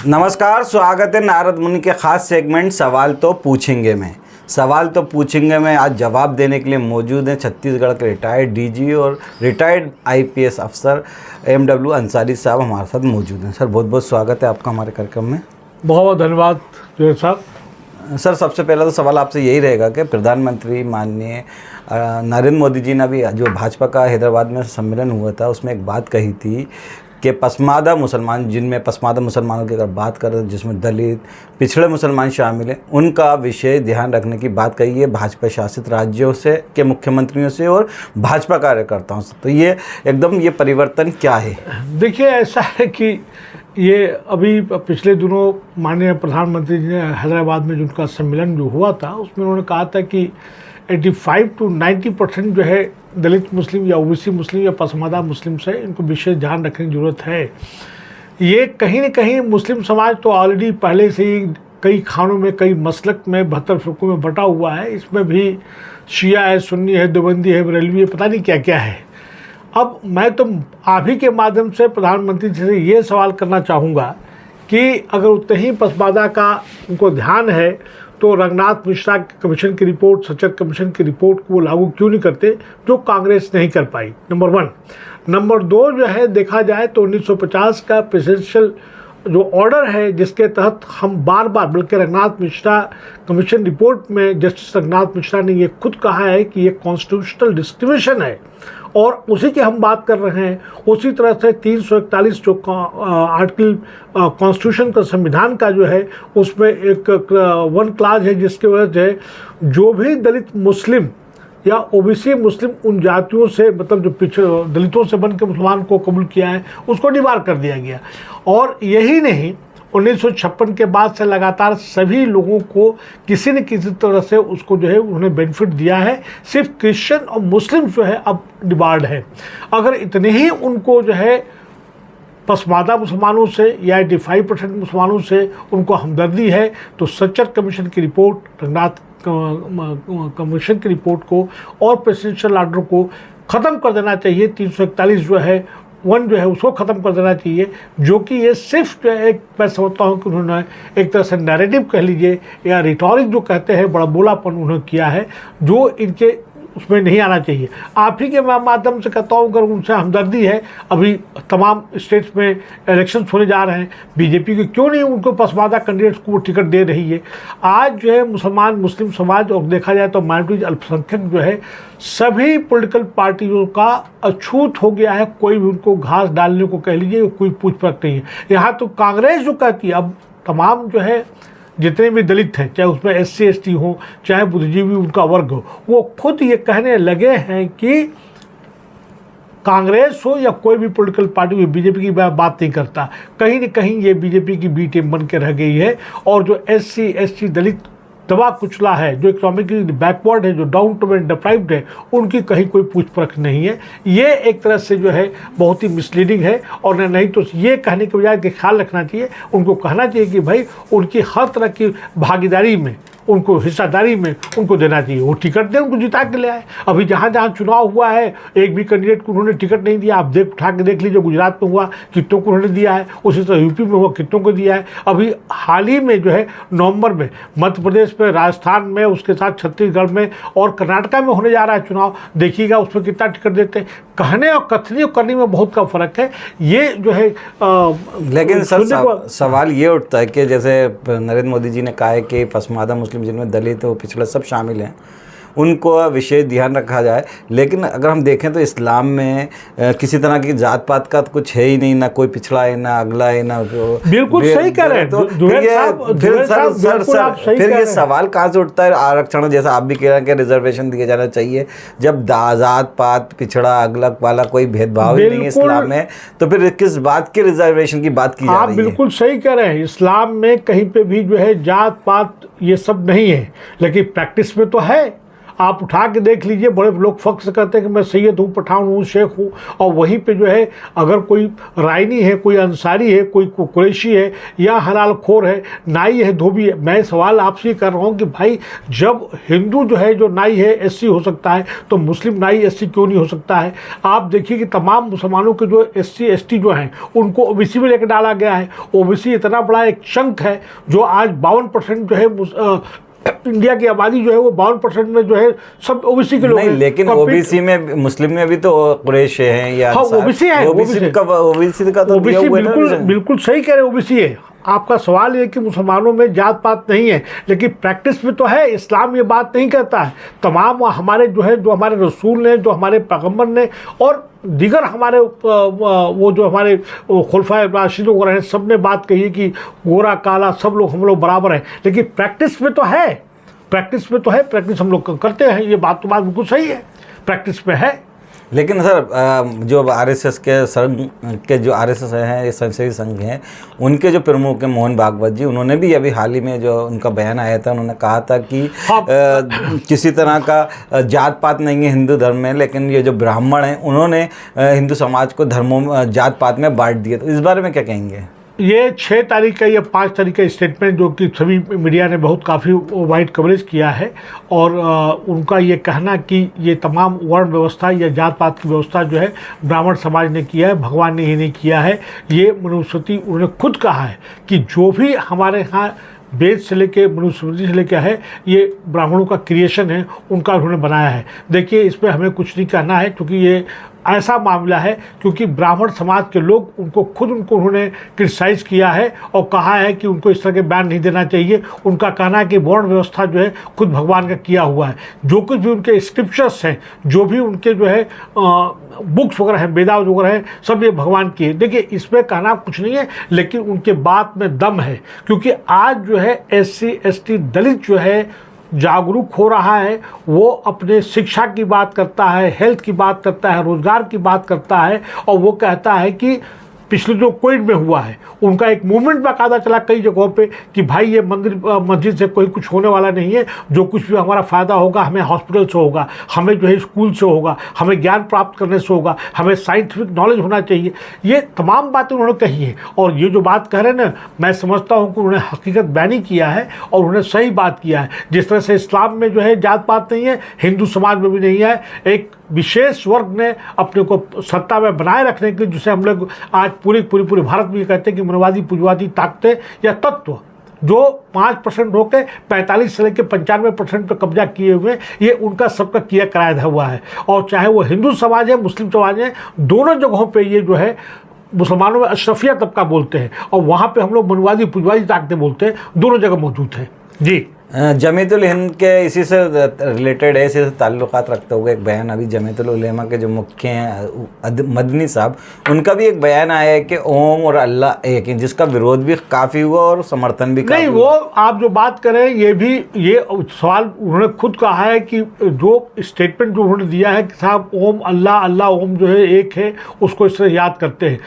नमस्कार, स्वागत है नारद मुनि के खास सेगमेंट सवाल तो पूछेंगे में। सवाल तो पूछेंगे में आज जवाब देने के लिए मौजूद हैं छत्तीसगढ़ के रिटायर्ड डीजी और रिटायर्ड आईपीएस अफसर एमडब्ल्यू अंसारी साहब हमारे साथ मौजूद हैं। सर बहुत बहुत स्वागत है आपका हमारे कार्यक्रम में। बहुत बहुत धन्यवाद जोहर साहब। सर सबसे पहला तो सवाल आपसे यही रहेगा कि प्रधानमंत्री माननीय नरेंद्र मोदी जी ने भी जो भाजपा का हैदराबाद में सम्मेलन हुआ था उसमें एक बात कही थी कि पसमादा मुसलमान, जिनमें पसमादा मुसलमानों की अगर बात करें जिसमें दलित पिछड़े मुसलमान शामिल हैं, उनका विषय ध्यान रखने की बात कही है भाजपा शासित राज्यों से के मुख्यमंत्रियों से और भाजपा कार्यकर्ताओं से। तो ये एकदम ये परिवर्तन क्या है? देखिए ऐसा है कि ये अभी पिछले दिनों माननीय प्रधानमंत्री जी ने हैदराबाद में जिनका सम्मेलन जो हुआ था उसमें उन्होंने कहा था कि 85 to 90% जो है दलित मुस्लिम या ओबीसी मुस्लिम या पसमादा मुस्लिम से इनको विशेष ध्यान रखने की ज़रूरत है। ये कहीं न कहीं मुस्लिम समाज तो ऑलरेडी पहले से ही कई खानों में, कई मसलक में, 72 फ़िरक़ों में बटा हुआ है। इसमें भी शिया है, सुन्नी है, देवबंदी है, बरेलवी है, पता नहीं क्या क्या है। अब मैं तो आप ही के माध्यम से प्रधानमंत्री जी से ये सवाल करना चाहूँगा कि अगर उतने ही पसमादा का उनको ध्यान है तो रंगनाथ मिश्रा कमीशन की रिपोर्ट, सचर कमीशन की रिपोर्ट को वो लागू क्यों नहीं करते जो कांग्रेस नहीं कर पाई, नंबर 1। नंबर 2 जो है देखा जाए तो 1950 का प्रेसिडेंशियल जो ऑर्डर है जिसके तहत हम बार बार, बल्कि रंगनाथ मिश्रा कमीशन रिपोर्ट में जस्टिस रंगनाथ मिश्रा ने ये खुद कहा है कि ये कॉन्स्टिट्यूशनल डिस्क्रिमिनेशन है और उसी की हम बात कर रहे हैं। उसी तरह से 341 जो आर्टिकल कॉन्स्टिट्यूशन का, संविधान का जो है उसमें एक 1 क्लाज है जिसके वजह से जो भी दलित मुस्लिम या ओबीसी मुस्लिम उन जातियों से, मतलब जो दलितों से बन के मुसलमान को कबूल किया है उसको निवार कर दिया गया। और यही नहीं, 1956 के बाद से लगातार सभी लोगों को किसी न किसी तरह से उसको जो है उन्हें बेनिफिट दिया है। सिर्फ क्रिश्चियन और मुस्लिम जो है अब डिबार्ड है। अगर इतने ही उनको जो है पसमादा मुसलमानों से या 85% मुसलमानों से उनको हमदर्दी है तो सच्चर कमीशन की रिपोर्ट, रंगनाथ कमीशन की रिपोर्ट को और प्रेसिडेंशियल ऑर्डर को ख़त्म कर देना चाहिए। 341 जो है 1 जो है उसको ख़त्म कर देना चाहिए, जो कि ये सिर्फ जो है एक, मैं समझता हूँ कि उन्होंने एक तरह से नैरेटिव कह लीजिए या रिटॉरिक जो कहते हैं, बड़ा बोलापन उन्होंने किया है जो इनके उसमें नहीं आना चाहिए। आप ही के माध्यम से कहता हूँ, अगर उनसे हमदर्दी है, अभी तमाम स्टेट्स में इलेक्शंस होने जा रहे हैं, बीजेपी को क्यों नहीं उनको पसमादा कैंडिडेट्स को टिकट दे रही है। आज जो है मुसलमान मुस्लिम समाज और देखा जाए तो माइनॉरिटीज अल्पसंख्यक जो है सभी पॉलिटिकल पार्टियों का अछूत हो गया है। कोई भी उनको घास डालने को कह लीजिए, कोई पूछ परख नहीं है। यहाँ तो कांग्रेस जो कहती है, अब तमाम जो है जितने भी दलित हैं, चाहे उसमें SC ST हो, चाहे बुद्धिजीवी उनका वर्ग हो, वो खुद ये कहने लगे हैं कि कांग्रेस हो या कोई भी पॉलिटिकल पार्टी हो, बीजेपी की बात नहीं करता। कहीं न कहीं ये बीजेपी की बी टीम बन के रह गई है और जो SC ST दलित दबा कुचला है, जो इकोनॉमिकली बैकवर्ड है, जो डाउन टू एंड डिप्राइव्ड है, उनकी कहीं कोई पूछ परख नहीं है। ये एक तरह से जो है बहुत ही मिसलीडिंग है। और नहीं तो ये कहने के बजाय कि ख्याल रखना चाहिए, उनको कहना चाहिए कि भाई उनकी हर तरह की भागीदारी में, उनको हिस्सेदारी में उनको देना चाहिए। वो टिकट दें, उनको जिता के ले आए। अभी जहाँ जहाँ चुनाव हुआ है एक भी कैंडिडेट को उन्होंने टिकट नहीं दिया। आप उठा के देख लीजिए, गुजरात में हुआ कितनों को उन्होंने दिया है, उसी तरह यूपी में हुआ कितनों को दिया है। अभी हाल ही में जो है नवंबर में मध्य प्रदेश में, राजस्थान में, उसके साथ छत्तीसगढ़ में और कर्नाटका में होने जा रहा है चुनाव। देखिएगा उसमें कितना टिकट देते हैं। कहने और कथनी और करने में बहुत का फ़र्क है। ये जो है लेकिन सर सवाल ये उठता है कि जैसे नरेंद्र मोदी जी ने कहा है कि पसमादा मुस्लिम जिनमें दलित और पिछड़े सब शामिल हैं, उनको विशेष ध्यान रखा जाए। लेकिन अगर हम देखें तो इस्लाम में किसी तरह की जात पात का तो कुछ है ही नहीं, ना कोई पिछड़ा है, ना अगला है, ना। बिल्कुल सही कह रहे हैं। तो फिर ये सवाल कहाँ से उठता है आरक्षण, जैसा आप भी कह रहे हैं कि रिजर्वेशन दिया जाना चाहिए। जब जात पात पिछड़ा अगला वाला कोई भेदभाव ही नहीं है इस्लाम में, तो फिर किस बात के रिजर्वेशन की बात की जा रही है? आप बिल्कुल सही कह रहे हैं। इस्लाम में कहीं पे भी जो है जात पात ये सब नहीं है, लेकिन प्रैक्टिस में तो है। आप उठा के देख लीजिए, बड़े लोग फख्र से कहते हैं कि मैं सैयद हूँ, पठान हूँ, शेख हूँ, और वहीं पे जो है अगर कोई रायनी है, कोई अंसारी है, कोई कुरैशी है या हलाल खोर है, नाई है, धोबी है। मैं सवाल आपसे कर रहा हूँ कि भाई जब हिंदू जो है जो नाई है एससी हो सकता है, तो मुस्लिम नाई एससी क्यों नहीं हो सकता है? आप देखिए कि तमाम मुसलमानों के जो एससी एसटी जो हैं उनको ओबीसी में लेकर डाला गया है। ओबीसी इतना बड़ा एक चंक है जो आज 52% जो है इंडिया की आबादी जो है वो 52% में जो है सब ओबीसी के लोग नहीं, हैं। लेकिन ओबीसी में मुस्लिम में भी तो कुरैश हैं या हाँ, ओबीसी है, ओबीसी का तो दिया ओबीसी हुआ है ना बिल्कुल reason। बिल्कुल सही कह रहे हैं, ओबीसी है। आपका सवाल ये कि मुसलमानों में जात पात नहीं है, लेकिन प्रैक्टिस में तो है। इस्लाम ये बात नहीं कहता है। तमाम हमारे जो है, जो हमारे रसूल ने, जो हमारे पैगम्बर ने और दीगर हमारे वो जो हमारे खुलफाए राशिद वगैरह हैं, सब ने बात कही है कि गोरा काला सब लोग हम लोग बराबर हैं। लेकिन प्रैक्टिस में तो है, प्रैक्टिस में तो है, प्रैक्टिस हम लोग करते हैं। ये बात तो बात बिल्कुल सही है, प्रैक्टिस में है। लेकिन सर जो आरएसएस के संघ के जो आरएसएस हैं, ये संसदीय संघ हैं, उनके जो प्रमुख हैं मोहन भागवत जी, उन्होंने भी अभी हाल ही में जो उनका बयान आया था, उन्होंने कहा था कि हाँ। किसी तरह का जात पात नहीं है हिंदू धर्म में, लेकिन ये जो ब्राह्मण हैं उन्होंने हिंदू समाज को धर्मों जात पात में बांट दिया। तो इस बारे में क्या कहेंगे? ये 6 तारीख का या 5 तारीख का स्टेटमेंट जो कि सभी मीडिया ने बहुत काफ़ी वाइड कवरेज किया है, और उनका ये कहना कि ये तमाम वर्ण व्यवस्था या जात पात की व्यवस्था जो है ब्राह्मण समाज ने किया है, भगवान ने ही नहीं किया है। ये मनुस्मृति उन्होंने खुद कहा है कि जो भी हमारे यहाँ वेद से लेके मनुस्मृति से लेके है, ये ब्राह्मणों का क्रिएशन है, उनका उन्होंने बनाया है। देखिए इसमें हमें कुछ नहीं कहना है, क्योंकि ये ऐसा मामला है क्योंकि ब्राह्मण समाज के लोग उनको उन्होंने क्रिटिसाइज़ किया है और कहा है कि उनको इस तरह के बैन नहीं देना चाहिए। उनका कहना है कि वर्ण व्यवस्था जो है खुद भगवान का किया हुआ है। जो कुछ भी उनके स्क्रिप्चर्स हैं, जो भी उनके जो है बुक्स वगैरह हैं, वेदास वगैरह हैं, सब ये भगवान की है। देखिए इसमें कहना कुछ नहीं है, लेकिन उनके बात में दम है, क्योंकि आज जो है SC ST दलित जो है जागरूक हो रहा है। वो अपने शिक्षा की बात करता है, हेल्थ की बात करता है, रोज़गार की बात करता है, और वो कहता है कि पिछले जो कोविड में हुआ है उनका एक मूवमेंट बाकायदा चला कई जगहों पे कि भाई ये मंदिर मस्जिद से कोई कुछ होने वाला नहीं है, जो कुछ भी हमारा फ़ायदा होगा हमें हॉस्पिटल से होगा, हमें जो है स्कूल से होगा, हमें ज्ञान प्राप्त करने से होगा, हमें साइंटिफिक नॉलेज होना चाहिए। ये तमाम बातें उन्होंने कही हैं, और ये जो बात कह रहे हैं ना, मैं समझता हूँ कि उन्होंने हकीकत बयानी किया है और उन्होंने सही बात किया है। जिस तरह से इस्लाम में जो है जात पात नहीं है, हिंदू समाज में भी नहीं है। एक विशेष वर्ग ने अपने को सत्ता में बनाए रखने के, जिसे हम लोग आज पूरे भारत में ये कहते हैं कि मनवादी पूंजीवादी ताकतें या तत्व जो 5% होकर 45 से लेकर 95% पर कब्जा किए हुए, ये उनका सबका किया कराया हुआ है। और चाहे वो हिंदू समाज है, मुस्लिम समाज है, दोनों जगहों पे ये जो है मुसलमानों में अशरफिया तबका बोलते हैं, और वहाँ पे हम लोग मनवादी पूंजीवादी ताकतें बोलते हैं। दोनों जगह मौजूद हैं जी। जमीयतुल हिंद के इसी से रिलेटेड है, इसी से ताल्लुकात रखते हुए एक बयान अभी जमीयतुल उलेमा के जो मुख्य हैं मदनी साहब, उन्होंने भी एक बयान आया है कि ओम और अल्लाह एक हैं, जिसका विरोध भी काफ़ी हुआ और समर्थन भी काफ़ी नहीं हुआ। वो आप जो बात करें, ये सवाल उन्होंने खुद कहा है कि जो स्टेटमेंट जो उन्होंने दिया है कि साहब ओम अल्लाह, अल्लाह ओम जो है एक है, उसको इस तरह याद करते हैं।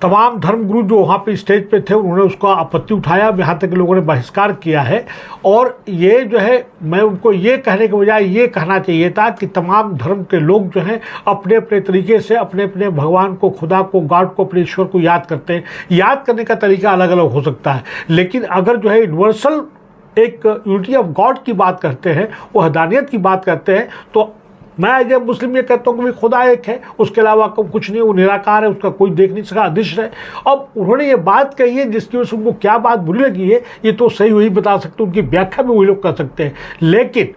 तमाम धर्मगुरु जो वहाँ पे स्टेज पे थे उन्होंने उसका आपत्ति उठाया, यहाँ तक के लोगों ने बहिष्कार किया है। और ये जो है, मैं उनको ये कहने के बजाय ये कहना चाहिए था कि तमाम धर्म के लोग जो हैं अपने अपने तरीके से अपने अपने भगवान को, खुदा को, गॉड को, अपने ईश्वर को याद करते हैं। याद करने का तरीका अलग अलग हो सकता है, लेकिन अगर जो है यूनिवर्सल एक यूनिटी ऑफ गॉड की बात करते हैं, वो हदानियत की बात करते हैं, तो मैं जब मुस्लिम ये कहता हूँ कि भाई खुदा एक है, उसके अलावा कुछ नहीं, वो निराकार है, उसका कोई देख नहीं सका, अदृश्य है। अब उन्होंने ये बात कही है जिसकी वजह से उनको क्या बात बुरी लगी है ये तो सही वही बता सकते, उनकी व्याख्या भी वही लोग कर सकते हैं। लेकिन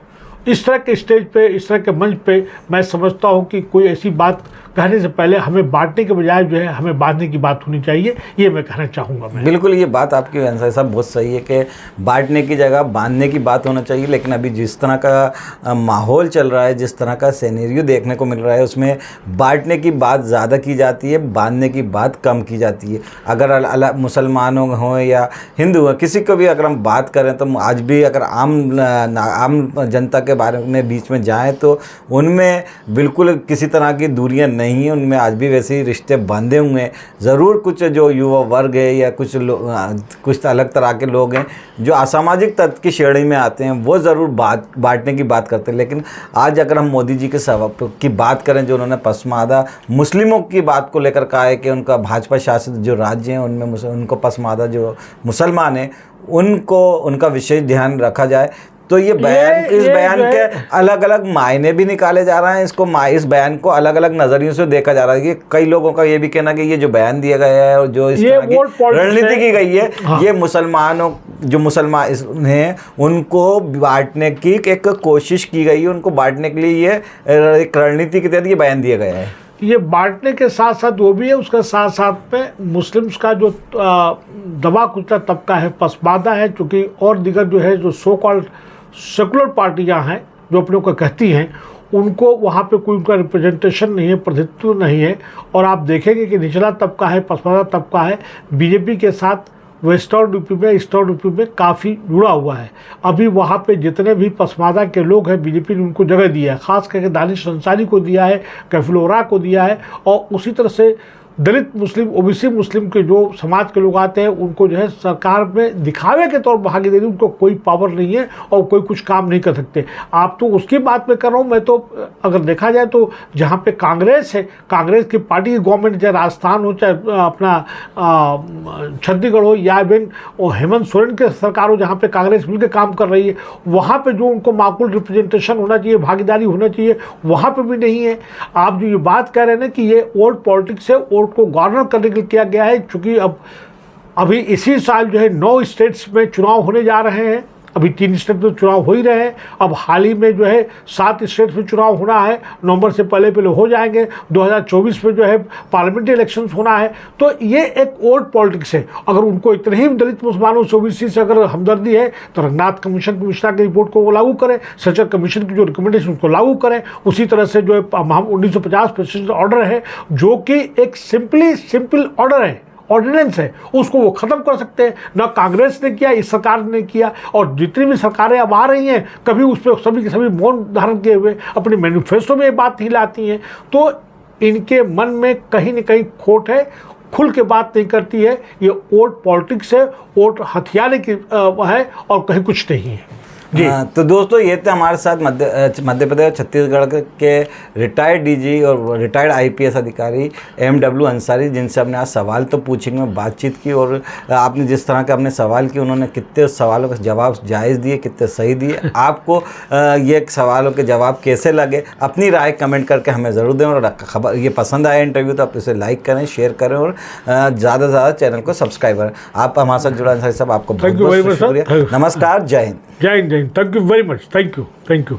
इस तरह के स्टेज पे, इस तरह के मंच पे मैं समझता हूँ कि कोई ऐसी बात कहने से पहले हमें बांटने के बजाय जो है हमें बांटने की बात होनी चाहिए, ये मैं कहना चाहूँगा। मैं बिल्कुल ये बात आपकी अंसारी साहब बहुत सही है कि बांटने की जगह बांधने की बात होना चाहिए। लेकिन अभी जिस तरह का माहौल चल रहा है, जिस तरह का सिनेरियो देखने को मिल रहा है, उसमें बांटने की बात ज़्यादा की जाती है, बांधने की बात कम की जाती है। अगर मुसलमानों हों या हिंदू हों, किसी को भी अगर हम बात करें तो आज भी अगर आम जनता के बारे में बीच में जाएँ तो उनमें बिल्कुल किसी तरह की दूरियाँ नहीं नहीं है, उनमें आज भी वैसे ही रिश्ते बंधे हुए हैं। ज़रूर कुछ जो युवा वर्ग है या कुछ अलग तरह के लोग हैं जो असामाजिक तत्व की श्रेणी में आते हैं, वो ज़रूर बांटने की बात करते हैं। लेकिन आज अगर हम मोदी जी के सवाल की बात करें, जो उन्होंने पसमादा मुस्लिमों की बात को लेकर कहा है कि उनका भाजपा शासित जो राज्य हैं उनमें उनको पसमादा जो मुसलमान हैं उनको उनका विशेष ध्यान रखा जाए, तो इस बयान के अलग अलग मायने भी निकाले जा रहे हैं। इस बयान को अलग अलग नज़रियों से देखा जा रहा है। कि कई लोगों का ये भी कहना कि ये जो बयान दिया गया है और जो इस तरह की रणनीति की गई है, हाँ। ये जो मुसलमान हैं उनको बांटने की एक कोशिश की गई है, उनको बांटने के लिए ये एक रणनीति के तहत ये बयान दिया गया है। ये बांटने के साथ साथ वो भी है, उसके साथ साथ में मुस्लिम्स का जो दबा कुचला तबका है, पसमादा है, चूँकि और दिगर जो है जो सो कॉल्ड सेकुलर पार्टियां हैं जो अपने को कहती हैं, उनको वहाँ पे कोई उनका रिप्रेजेंटेशन नहीं है, प्रतिनिधित्व नहीं है। और आप देखेंगे कि निचला तबका है, पसमादा तबका है, बीजेपी के साथ वेस्टर्न यूपी में, ईस्टर्न यूपी में काफ़ी जुड़ा हुआ है। अभी वहाँ पे जितने भी पसमादा के लोग हैं, बीजेपी ने उनको जगह दिया है, ख़ास करके दानिश अंसारी को दिया है, कैफुल वरा को दिया है, और उसी तरह से दलित मुस्लिम, ओबीसी मुस्लिम के जो समाज के लोग आते हैं उनको जो है सरकार में दिखावे के तौर पर भागीदारी, उनको कोई पावर नहीं है और कोई कुछ काम नहीं कर सकते। आप तो उसकी बात में कर रहा हूँ, मैं तो अगर देखा जाए तो जहाँ पे कांग्रेस है, कांग्रेस की पार्टी की गवर्नमेंट, चाहे राजस्थान हो, चाहे अपना छत्तीसगढ़ हो, या इवन हेमंत सोरेन की सरकार हो जहाँ पे कांग्रेस मिलकर काम कर रही है, वहाँ पर जो उनको माकूल रिप्रेजेंटेशन होना चाहिए, भागीदारी होना चाहिए, वहाँ पर भी नहीं है। आप जो ये बात कह रहे हैं ना कि ये ओल्ड पॉलिटिक्स है, को गार्नर करने के लिए किया गया है, क्योंकि अभी इसी साल जो है 9 स्टेट्स में चुनाव होने जा रहे हैं। अभी 3 स्टेट में चुनाव हो ही रहे हैं, अब हाल ही में जो है 7 स्टेट में चुनाव होना है, नवंबर से पहले हो जाएंगे। 2024 में जो है पार्लियामेंट्री इलेक्शंस होना है। तो ये एक ओल्ड पॉलिटिक्स है। अगर उनको इतने ही दलित मुसलमानों से, ओबीसी से अगर हमदर्दी है तो रंगनाथ कमीशन की मिश्रा की रिपोर्ट को वो लागू करें, सचर कमीशन की जो रिकमेंडेशन उसको लागू करें। उसी तरह से जो है 1950 प्रेसिडेंशियल ऑर्डर है, जो कि एक सिंपल ऑर्डर है, ऑर्डिनेंस है, उसको वो ख़त्म कर सकते हैं। ना कांग्रेस ने किया, इस सरकार ने किया, और जितनी भी सरकारें अब आ रही हैं कभी उस पर सभी के सभी मौन धारण किए हुए अपने मैनिफेस्टो में ये बात नहीं लाती हैं। तो इनके मन में कहीं न कहीं खोट है, खुल के बात नहीं करती है। ये ओल्ड पॉलिटिक्स है, ओल्ड हथियारे की है, और कहीं कुछ नहीं है। तो दोस्तों, ये थे हमारे साथ मध्य प्रदेश और छत्तीसगढ़ के रिटायर्ड डीजी और रिटायर्ड आईपीएस अधिकारी MW अंसारी, जिनसे हमने आज सवाल तो पूछेंगे, बातचीत की, और आपने जिस तरह के अपने सवाल किए उन्होंने कितने सवालों के जवाब जायज़ दिए, कितने सही दिए। आपको ये सवालों के जवाब कैसे लगे, अपनी राय कमेंट करके हमें ज़रूर दें। और खबर ये पसंद आया इंटरव्यू तो आप इसे लाइक करें, शेयर करें, और ज़्यादा से ज़्यादा चैनल को सब्सक्राइब करें। आप हमारे साथ जुड़ा अंसारी साहब, आपको बहुत बहुत शुक्रिया। नमस्कार, जय हिंद। जय हिंद, जय Hind. Thank you very much. Thank you.